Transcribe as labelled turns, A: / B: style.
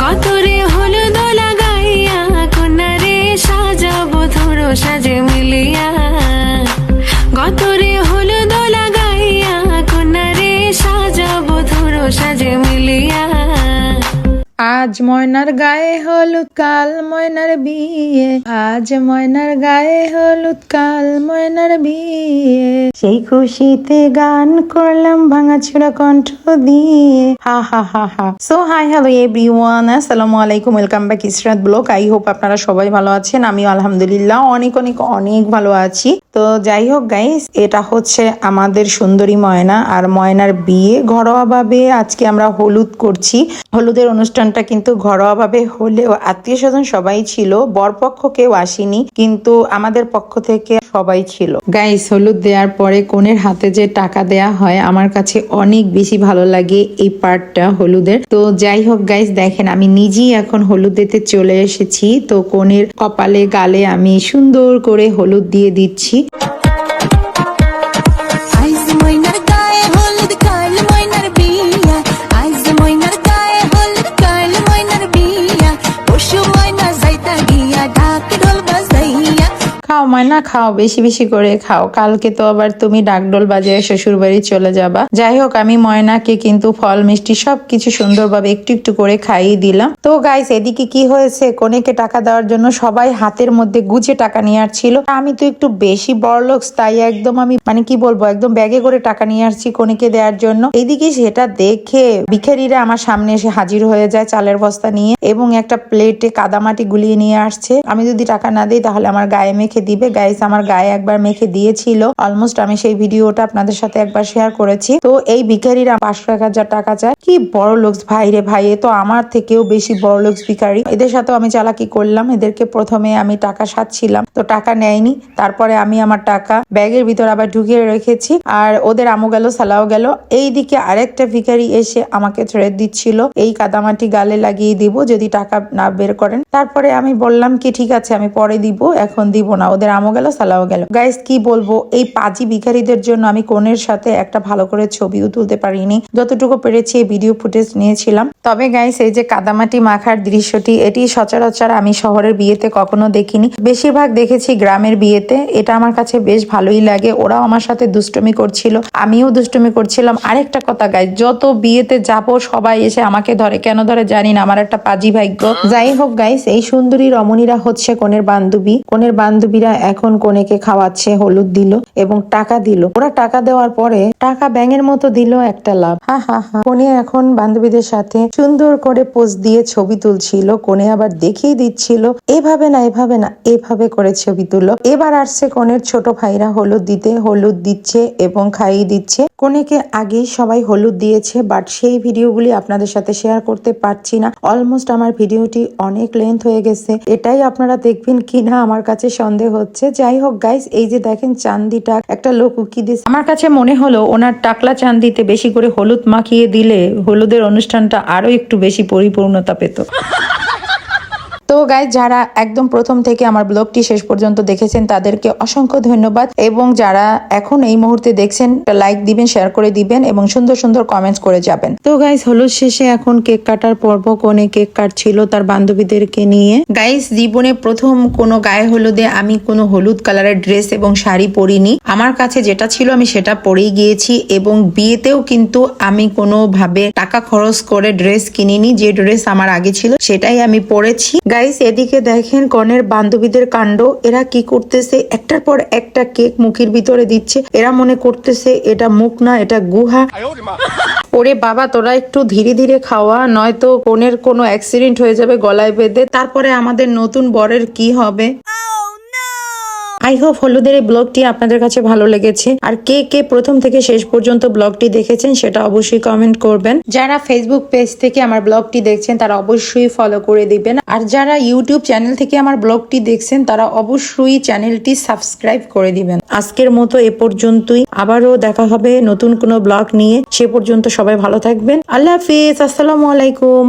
A: গতরে হলুদ লাগাইয়া কন্যারে সাজাবো ধরো সাজে মিলিয়া। গতরে হলুদ লাগাইয়া কন্যারে সাজাবো ধরো সাজে মিলিয়া।
B: আজ ময়নার গায়ে হলুদ কাল ময়নার বিয়ে, আজ ময়নার গায়ে হলুদ কাল ময়নার বিয়ে, সেই খুশিতে গান করলাম ভাঙাচোরা কণ্ঠ দিয়ে। হা হা হা হা। সো হাই হ্যালো এভরিওয়ান, আসসালামু আলাইকুম, welcome back Israt blog. I hope আপনারা সবাই ভালো আছেন। আমি আলহামদুলিল্লাহ অনেক অনেক অনেক ভালো আছি। তো যাই হোক গাইস, এটা হচ্ছে আমাদের সুন্দরী ময়না আর ময়নার বিয়ে। ঘরোয়া ভাবে আজকে আমরা হলুদ করছি। হলুদের অনুষ্ঠানটা কিন্তু ঘরোয়া ভাবে হলেও আত্মীয় স্বজন সবাই ছিল, বরপক্ষ কেউ আসেনি, কিন্তু আমাদের পক্ষ থেকে সবাই ছিল। গাইস, হলুদ দেওয়ার পরে কনের হাতে যে টাকা দেয়া হয় আমার কাছে অনেক বেশি ভালো লাগে এই পার্টটা হলুদের। তো যাই হোক গাইস, দেখেন আমি নিজেই এখন হলুদ দিতে চলে এসেছি। তো কনের কপালে গালে আমি সুন্দর করে হলুদ দিয়ে দিচ্ছি। খাও ময়না খাও, বেশি বেশি করে খাও, কালকে তো আবার তুমি ডাকডোল বাজিয়ে শ্বশুর বাড়ি চলে যাবা। যাই হোক, আমি ময়নাকে কিন্তু ফল মিষ্টি সবকিছু সুন্দরভাবে একটু একটু করে খাইয়ে দিলাম। তো গাইস, এদিকে কি হয়েছে, কনেকে টাকা দেওয়ার জন্য সবাই হাতের মধ্যে গুছে টাকা নিয়ে আসছিল। আমি তো একটু বেশি বড়লোকস, তাই একদম আমি কি বলবো, একদম ব্যাগে করে টাকা নিয়ে আসছি কনেকে দেওয়ার জন্য। এইদিকে সেটা দেখে ভিখারিরা আমার সামনে এসে হাজির হয়ে যায় চালের বস্তা নিয়ে, এবং একটা প্লেটে কাদামাটি গুলিয়ে নিয়ে আসছে। আমি যদি টাকা না দিই তাহলে আমার গায়ে মেখে দিবে। গাইস, আমার গায়ে একবার মেখে দিয়েছিল অলমোস্ট। আমি সেই ভিডিওটা আপনাদের সাথে একবার শেয়ার করেছি। তো এই ভিখারিরা 500-1000 টাকা চায়। কি বড় লোকস ভাই রে ভাই, এ তো আমার থেকেও বেশি বড় লোকস ভিখারি। এদের সাথেও আমি চালাকি করলাম। এদেরকে প্রথমে আমি টাকা সাচ্ছিলাম, তো টাকা নেয়নি। তারপরে আমি আমার টাকা ব্যাগের ভিতর আবার ঢুকিয়ে রেখেছি, আর ওদের আমও গেল সালাও গেল। এইদিকে আরেকটা ভিখারি এসে আমাকে থ্রেট দিচ্ছিল, এই কাদামাটি গালে লাগিয়ে দিব যদি টাকা না বের করেন। তারপরে আমি বললাম কি ঠিক আছে, আমি পরে দিব, এখন দিব না। ওদের আমও গেল সালাও গেল। গাইস, কি বলবো, এই পাজি ভিখারিদের জন্য আমি কনের সাথে একটা ভালো করে ছবিও তুলতে পারিনি। যতটুকু পেরেছি এই ভিডিও ফুটেজ নিয়েছিলাম। তবে গাইস, এই যে কাদামাটি মাখার দৃশ্যটি, এটি সচরাচর আমি শহরের বিয়েতে কখনো দেখিনি। বেশিরভাগ দেখেছি গ্রামের বিয়েতে। এটা আমার কাছে বেশ ভালোই লাগে। ওরাও আমার সাথে দুষ্টুমি করছিল, আমিও দুষ্টুমি করছিলাম। আরেকটা কথা গাইস, যত বিয়েতে যাব সবাই এসে আমাকে ধরে, কেন ধরে জানি না, আমার একটা পাজি ভাগ্য। যাই হোক গাইস, এই সুন্দরী রমণীরা হচ্ছে কনের বান্ধবী। কনের বান্ধবীরা এখন কনেকে খাওয়াচ্ছে, হলুদ দিল এবং টাকা দিল। ওরা টাকা দেওয়ার পরে টাকা ব্যাঙের মতো দিল একটা লাভ। হা হা হা। কনে এখন বান্ধবীদের সাথে সুন্দর করে পোজ দিয়ে ছবি তুলছিল। কনে আবার দেখিয়ে দিচ্ছিল, এভাবে না এভাবে না, এভাবে করে ছবি তুলো। এবার আসছে কনের ছোট ভাইরা হলুদ দিতে, হলুদ দিচ্ছে এবং খাইয়ে দিচ্ছে। কনেকে আগেই সবাই হলুদ দিয়েছে, বাট সেই ভিডিওগুলি আপনাদের সাথে শেয়ার করতে পারছি না। অলমোস্ট আমার ভিডিওটি অনেক লেন্থ হয়ে গেছে, এটাই আপনারা দেখবেন কিনা আমার কাছে সন্দেহ হচ্ছে। যাই হোক গাইস, এই যে দেখেন চান্দিটা একটা লোক উকি দিচ্ছে। আমার কাছে মনে হলো ওনার টাকলা চান্দিতে বেশি করে হলুদ মাখিয়ে দিলে হলুদের অনুষ্ঠানটা আরো একটু বেশি পরিপূর্ণতা পেত। তো গাইজ, যারা একদম প্রথম থেকে আমার ব্লগটি শেষ পর্যন্ত দেখেছেন তাদেরকে অসংখ্য ধন্যবাদ, এবং যারা এখন এই মুহূর্তে দেখছেন লাইক দিবেন, শেয়ার করে দিবেন এবং সুন্দর সুন্দর কমেন্টস করে যাবেন। তো গাইজ, হলুদ শেষে এখন কেক কাটার পর্ব। কোনে কেক কাটছিল তার বান্ধবীদেরকে নিয়ে। গাইজ, জীবনে প্রথম কোনো গায়ে হলুদে আমি কোনো হলুদ কালারের ড্রেস এবং শাড়ি পরিনি। আমার কাছে যেটা ছিল আমি সেটা পরেই গিয়েছি, এবং বিয়েতেও কিন্তু আমি কোনো ভাবে টাকা খরচ করে ড্রেস কিনিনি। যে ড্রেস আমার আগে ছিল সেটাই আমি পরেছি। গাইস, এদিকে দেখেন কনের বান্ধবীদের কাণ্ড। এরা কি করতেছে, একটার পর একটা কেক মুখের ভিতরে দিচ্ছে। এরা মনে করতেছে এটা মুখ না, এটা গুহা। ওরে বাবা, তোরা একটু ধীরে ধীরে খাওয়া, নয়তো কনের কোনো অ্যাক্সিডেন্ট হয়ে যাবে গলায় বেঁধে। তারপরে আমাদের নতুন বরের কি হবে। আই হোপ হলুদের এই ব্লগটি আপনাদের কাছে ভালো লেগেছে। আর কে কে প্রথম থেকে শেষ পর্যন্ত ব্লগটি দেখেছেন সেটা অবশ্যই কমেন্ট করবেন। যারা ফেসবুক পেজ থেকে আমার ব্লগটি দেখছেন তারা অবশ্যই ফলো করে দিবেন, আর যারা ইউটিউব চ্যানেল থেকে আমার ব্লগটি দেখছেন তারা অবশ্যই চ্যানেলটি সাবস্ক্রাইব করে দিবেন। আজকের মতো এ পর্যন্তই, আবারও দেখা হবে নতুন কোনো ব্লগ নিয়ে। সে পর্যন্ত সবাই ভালো থাকবেন। আল্লাহ হাফিজ, আসসালামু আলাইকুম।